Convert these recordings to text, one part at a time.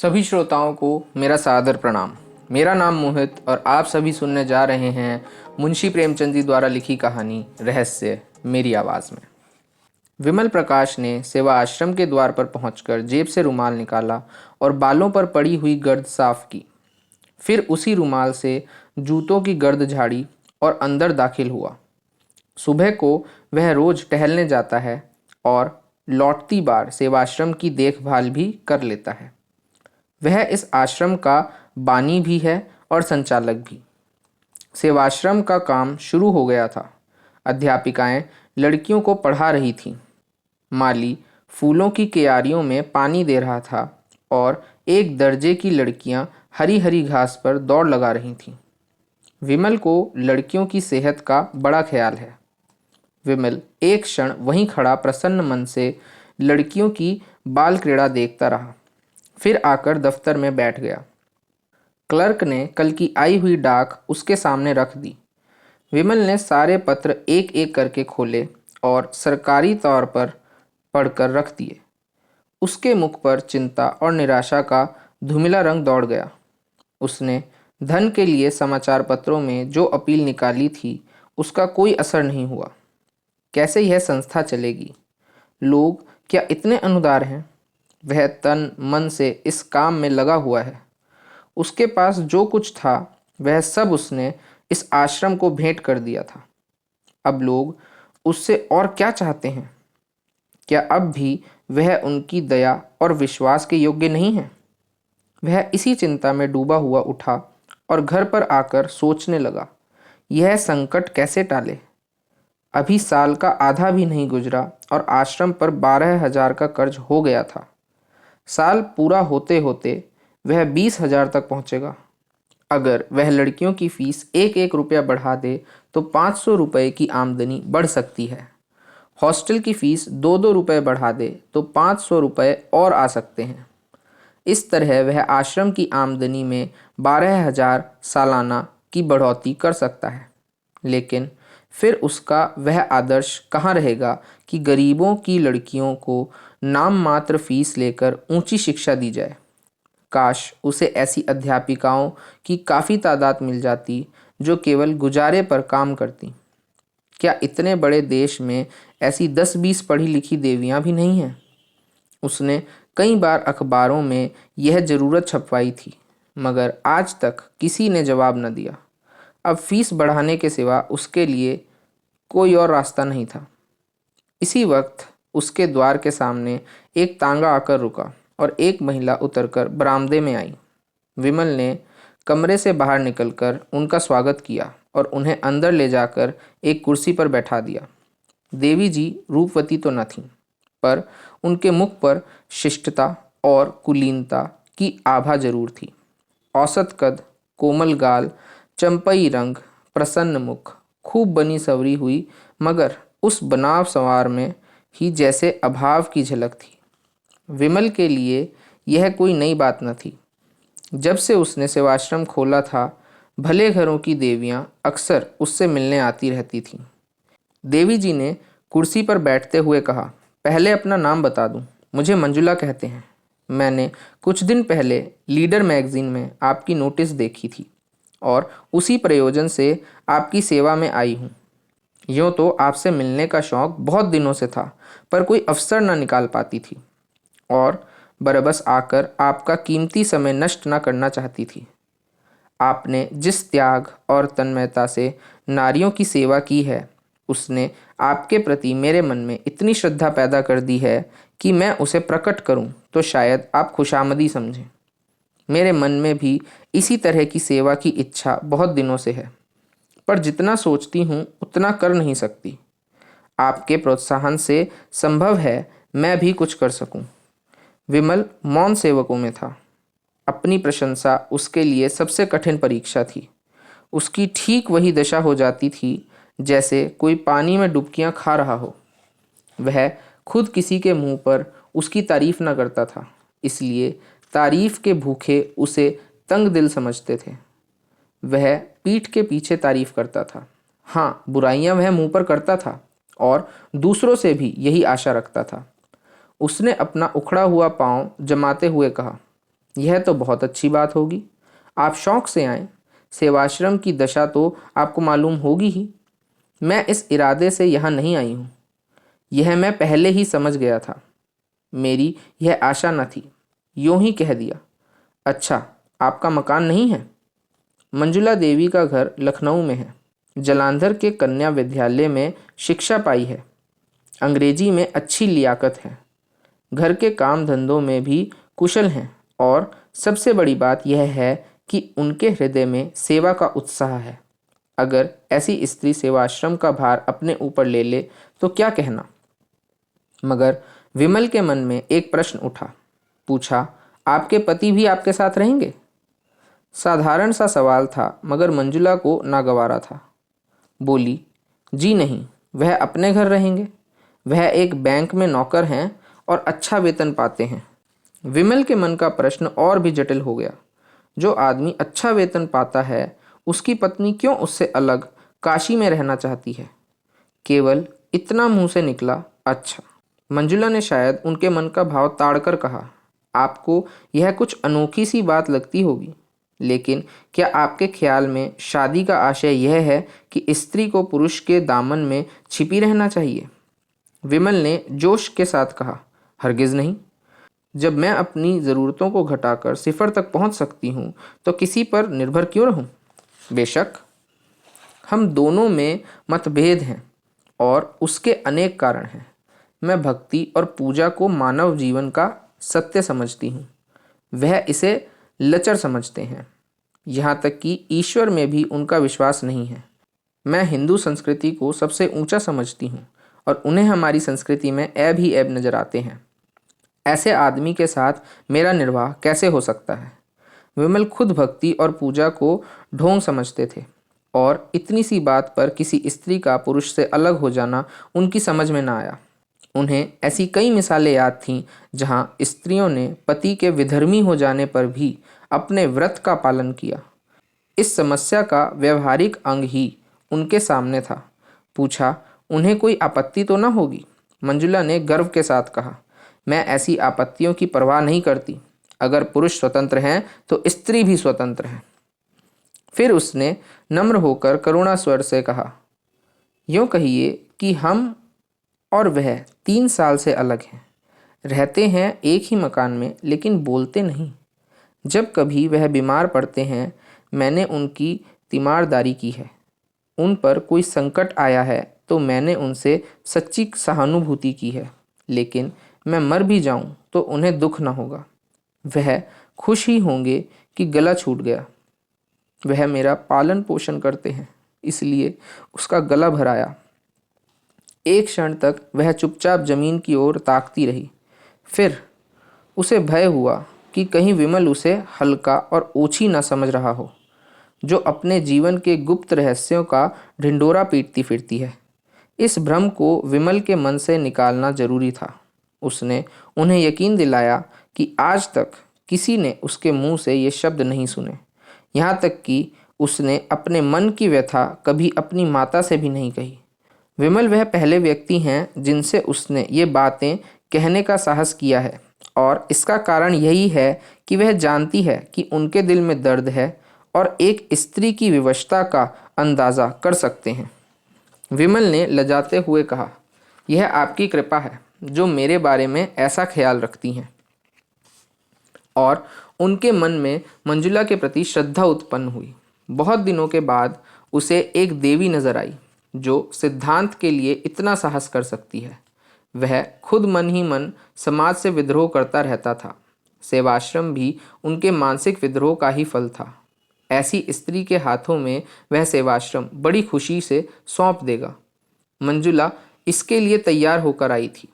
सभी श्रोताओं को मेरा सादर प्रणाम। मेरा नाम मोहित और आप सभी सुनने जा रहे हैं मुंशी प्रेमचंद जी द्वारा लिखी कहानी रहस्य मेरी आवाज़ में। विमल प्रकाश ने सेवा आश्रम के द्वार पर पहुंचकर जेब से रुमाल निकाला और बालों पर पड़ी हुई गर्द साफ की। फिर उसी रुमाल से जूतों की गर्द झाड़ी और अंदर दाखिल हुआ। सुबह को वह रोज टहलने जाता है और लौटती बार सेवाश्रम की देखभाल भी कर लेता है। वह इस आश्रम का बानी भी है और संचालक भी। सेवाश्रम का काम शुरू हो गया था। अध्यापिकाएं लड़कियों को पढ़ा रही थीं। माली फूलों की क्यारियों में पानी दे रहा था और एक दर्जे की लड़कियां हरी हरी घास पर दौड़ लगा रही थीं। विमल को लड़कियों की सेहत का बड़ा ख्याल है। विमल एक क्षण वहीं खड़ा प्रसन्न मन से लड़कियों की बाल क्रीड़ा देखता रहा, फिर आकर दफ्तर में बैठ गया। क्लर्क ने कल की आई हुई डाक उसके सामने रख दी। विमल ने सारे पत्र एक एक करके खोले और सरकारी तौर पर पढ़कर रख दिए। उसके मुख पर चिंता और निराशा का धुमिला रंग दौड़ गया। उसने धन के लिए समाचार पत्रों में जो अपील निकाली थी उसका कोई असर नहीं हुआ। कैसे यह संस्था चलेगी? लोग क्या इतने अनुदार हैं? वह तन मन से इस काम में लगा हुआ है। उसके पास जो कुछ था वह सब उसने इस आश्रम को भेंट कर दिया था। अब लोग उससे और क्या चाहते हैं? क्या अब भी वह उनकी दया और विश्वास के योग्य नहीं है? वह इसी चिंता में डूबा हुआ उठा और घर पर आकर सोचने लगा, यह संकट कैसे टाले। अभी साल का आधा भी नहीं गुजरा और आश्रम पर 12,000 का कर्ज हो गया था। साल पूरा होते होते वह 20,000 तक पहुंचेगा। अगर वह लड़कियों की फीस एक एक रुपया बढ़ा दे तो 500 रुपये की आमदनी बढ़ सकती है। हॉस्टल की फीस 2-2 रुपये बढ़ा दे तो 500 रुपये और आ सकते हैं। इस तरह वह आश्रम की आमदनी में 12,000 सालाना की बढ़ोतरी कर सकता है। लेकिन फिर उसका वह आदर्श कहाँ रहेगा कि गरीबों की लड़कियों को नाम मात्र फीस लेकर ऊंची शिक्षा दी जाए। काश उसे ऐसी अध्यापिकाओं की काफ़ी तादाद मिल जाती जो केवल गुजारे पर काम करती। क्या इतने बड़े देश में ऐसी 10-20 पढ़ी लिखी देवियां भी नहीं हैं? उसने कई बार अखबारों में यह ज़रूरत छपवाई थी, मगर आज तक किसी ने जवाब न दिया। अब फीस बढ़ाने के सिवा उसके लिए कोई और रास्ता नहीं था। इसी वक्त उसके द्वार के सामने एक तांगा आकर रुका और एक महिला उतरकर बरामदे में आई। विमल ने कमरे से बाहर निकलकर उनका स्वागत किया और उन्हें अंदर ले जाकर एक कुर्सी पर बैठा दिया। देवी जी रूपवती तो न थीं, पर उनके मुख पर शिष्टता और कुलीनता की आभा जरूर थी। औसत कद, कोमल गाल, चंपई रंग, प्रसन्न मुख, खूब बनी सवरी हुई, मगर उस बनाव संवार में ही जैसे अभाव की झलक थी। विमल के लिए यह कोई नई बात न थी। जब से उसने सेवाश्रम खोला था, भले घरों की देवियां अक्सर उससे मिलने आती रहती थीं। देवी जी ने कुर्सी पर बैठते हुए कहा, पहले अपना नाम बता दूं, मुझे मंजुला कहते हैं। मैंने कुछ दिन पहले लीडर मैगजीन में आपकी नोटिस देखी थी और उसी प्रयोजन से आपकी सेवा में आई हूँ। यूँ तो आपसे मिलने का शौक़ बहुत दिनों से था, पर कोई अवसर न निकाल पाती थी और बरबस आकर आपका कीमती समय नष्ट न करना चाहती थी। आपने जिस त्याग और तन्मयता से नारियों की सेवा की है, उसने आपके प्रति मेरे मन में इतनी श्रद्धा पैदा कर दी है कि मैं उसे प्रकट करूं तो शायद आप खुशामदी समझें। मेरे मन में भी इसी तरह की सेवा की इच्छा बहुत दिनों से है, पर जितना सोचती हूँ उतना कर नहीं सकती। आपके प्रोत्साहन से संभव है मैं भी कुछ कर सकूं। विमल मौन सेवकों में था। अपनी प्रशंसा उसके लिए सबसे कठिन परीक्षा थी। उसकी ठीक वही दशा हो जाती थी जैसे कोई पानी में डुबकियां खा रहा हो। वह खुद किसी के मुंह पर उसकी तारीफ न करता था, इसलिए तारीफ के भूखे उसे तंग दिल समझते थे। वह पीठ के पीछे तारीफ करता था। हाँ, बुराइयां वह मुंह पर करता था और दूसरों से भी यही आशा रखता था। उसने अपना उखड़ा हुआ पांव जमाते हुए कहा, यह तो बहुत अच्छी बात होगी। आप शौक से आए, सेवाश्रम की दशा तो आपको मालूम होगी ही। मैं इस इरादे से यहाँ नहीं आई हूँ, यह मैं पहले ही समझ गया था। मेरी यह आशा न थी, यूं ही कह दिया। अच्छा, आपका मकान नहीं है? मंजुला देवी का घर लखनऊ में है। जालंधर के कन्या विद्यालय में शिक्षा पाई है। अंग्रेजी में अच्छी लियाकत है। घर के काम धंधों में भी कुशल हैं और सबसे बड़ी बात यह है कि उनके हृदय में सेवा का उत्साह है। अगर ऐसी स्त्री सेवाश्रम का भार अपने ऊपर ले ले तो क्या कहना। मगर विमल के मन में एक प्रश्न उठा। पूछा, आपके पति भी आपके साथ रहेंगे? साधारण सा सवाल था, मगर मंजुला को नागवारा था। बोली, जी नहीं, वह अपने घर रहेंगे। वह एक बैंक में नौकर हैं और अच्छा वेतन पाते हैं। विमल के मन का प्रश्न और भी जटिल हो गया। जो आदमी अच्छा वेतन पाता है, उसकी पत्नी क्यों उससे अलग काशी में रहना चाहती है? केवल इतना मुंह से निकला, अच्छा। मंजुला ने शायद उनके मन का भाव ताड़कर कहा, आपको यह कुछ अनोखी सी बात लगती होगी, लेकिन क्या आपके ख्याल में शादी का आशय यह है कि स्त्री को पुरुष के दामन में छिपी रहना चाहिए? विमल ने जोश के साथ कहा, हरगिज़ नहीं। जब मैं अपनी ज़रूरतों को घटाकर सिफर तक पहुंच सकती हूं, तो किसी पर निर्भर क्यों रहूं? बेशक हम दोनों में मतभेद हैं और उसके अनेक कारण हैं। मैं भक्ति और पूजा को मानव जीवन का सत्य समझती हूँ, वह इसे लचर समझते हैं। यहाँ तक कि ईश्वर में भी उनका विश्वास नहीं है। मैं हिंदू संस्कृति को सबसे ऊंचा समझती हूँ और उन्हें हमारी संस्कृति में ऐब ही ऐब नजर आते हैं। ऐसे आदमी के साथ मेरा निर्वाह कैसे हो सकता है? विमल खुद भक्ति और पूजा को ढोंग समझते थे और इतनी सी बात पर किसी स्त्री का पुरुष से अलग हो जाना उनकी समझ में ना आया। उन्हें ऐसी कई मिसालें याद थीं जहां स्त्रियों ने पति के विधर्मी हो जाने पर भी अपने व्रत का पालन किया। इस समस्या का व्यवहारिक अंग ही उनके सामने था। पूछा, उन्हें कोई आपत्ति तो न होगी? मंजुला ने गर्व के साथ कहा, मैं ऐसी आपत्तियों की परवाह नहीं करती। अगर पुरुष स्वतंत्र हैं तो स्त्री भी स्वतंत्र है। फिर उसने नम्र होकर करुणा स्वर से कहा, यूँ कहिए कि हम और वह 3 साल से अलग हैं। रहते हैं एक ही मकान में, लेकिन बोलते नहीं। जब कभी वह बीमार पड़ते हैं, मैंने उनकी तीमारदारी की है। उन पर कोई संकट आया है तो मैंने उनसे सच्ची सहानुभूति की है। लेकिन मैं मर भी जाऊं तो उन्हें दुख न होगा। वह खुश ही होंगे कि गला छूट गया। वह मेरा पालन पोषण करते हैं, इसलिए उसका गला भराया। एक क्षण तक वह चुपचाप जमीन की ओर ताकती रही। फिर उसे भय हुआ कि कहीं विमल उसे हल्का और ओछी न समझ रहा हो, जो अपने जीवन के गुप्त रहस्यों का ढिंढोरा पीटती फिरती है। इस भ्रम को विमल के मन से निकालना जरूरी था। उसने उन्हें यकीन दिलाया कि आज तक किसी ने उसके मुंह से ये शब्द नहीं सुने। यहाँ तक कि उसने अपने मन की व्यथा कभी अपनी माता से भी नहीं कही। विमल वह पहले व्यक्ति हैं जिनसे उसने ये बातें कहने का साहस किया है, और इसका कारण यही है कि वह जानती है कि उनके दिल में दर्द है और एक स्त्री की विवशता का अंदाज़ा कर सकते हैं। विमल ने लजाते हुए कहा, यह आपकी कृपा है जो मेरे बारे में ऐसा ख्याल रखती हैं। और उनके मन में मंजुला के प्रति श्रद्धा उत्पन्न हुई। बहुत दिनों के बाद उसे एक देवी नजर आई जो सिद्धांत के लिए इतना साहस कर सकती है। वह खुद मन ही मन समाज से विद्रोह करता रहता था। सेवाश्रम भी उनके मानसिक विद्रोह का ही फल था। ऐसी स्त्री के हाथों में वह सेवाश्रम बड़ी खुशी से सौंप देगा। मंजुला इसके लिए तैयार होकर आई थी।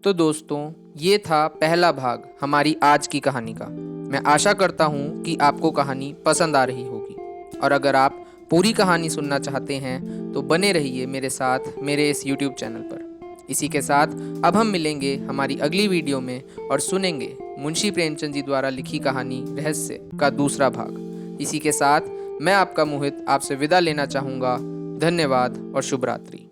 तो दोस्तों, ये था पहला भाग हमारी आज की कहानी का। मैं आशा करता हूँ कि आपको कहानी पसंद आ रही होगी, और अगर आप पूरी कहानी सुनना चाहते हैं तो बने रहिए मेरे साथ मेरे इस YouTube चैनल पर। इसी के साथ अब हम मिलेंगे हमारी अगली वीडियो में और सुनेंगे मुंशी प्रेमचंद जी द्वारा लिखी कहानी रहस्य का दूसरा भाग। इसी के साथ मैं आपका मोहित आपसे विदा लेना चाहूँगा। धन्यवाद और शुभ रात्रि।